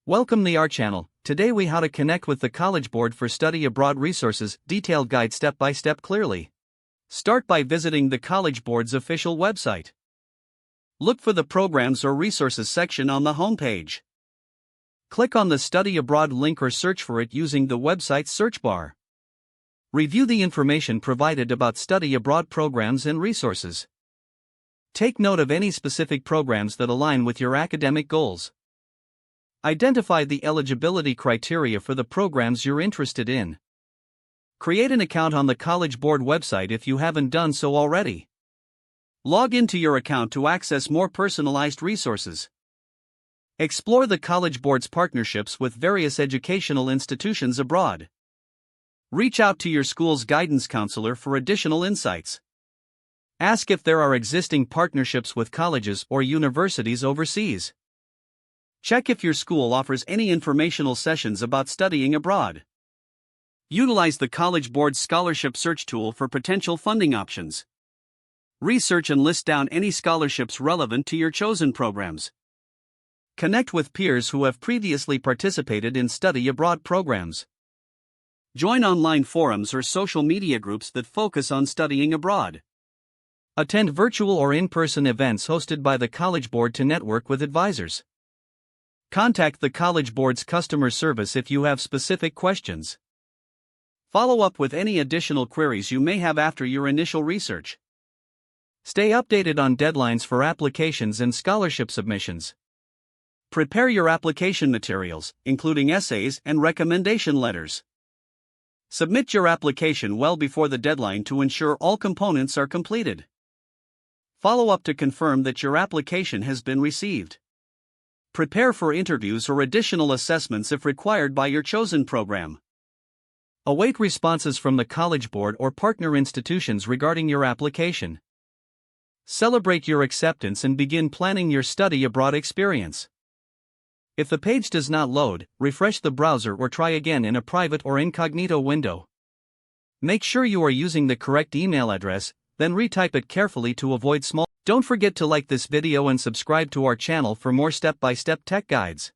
Welcome to our channel. Today we how to connect with the College Board for Study Abroad Resources, detailed guide step by step clearly. Start by visiting the College Board's official website. Look for the Programs or Resources section on the homepage. Click on the Study Abroad link or search for it using the website's search bar. Review the information provided about study abroad programs and resources. Take note of any specific programs that align with your academic goals. Identify the eligibility criteria for the programs you're interested in. Create an account on the College Board website if you haven't done so already. Log into your account to access more personalized resources. Explore the College Board's partnerships with various educational institutions abroad. Reach out to your school's guidance counselor for additional insights. Ask if there are existing partnerships with colleges or universities overseas. Check if your school offers any informational sessions about studying abroad. Utilize the College Board's scholarship search tool for potential funding options. Research and list down any scholarships relevant to your chosen programs. Connect with peers who have previously participated in study abroad programs. Join online forums or social media groups that focus on studying abroad. Attend virtual or in-person events hosted by the College Board to network with advisors. Contact the College Board's customer service if you have specific questions. Follow up with any additional queries you may have after your initial research. Stay updated on deadlines for applications and scholarship submissions. Prepare your application materials, including essays and recommendation letters. Submit your application well before the deadline to ensure all components are completed. Follow up to confirm that your application has been received. Prepare for interviews or additional assessments if required by your chosen program. Await responses from the College Board or partner institutions regarding your application. Celebrate your acceptance and begin planning your study abroad experience. If the page does not load, refresh the browser or try again in a private or incognito window. Make sure you are using the correct email address, then retype it carefully to avoid small. Don't forget to like this video and subscribe to our channel for more step-by-step tech guides.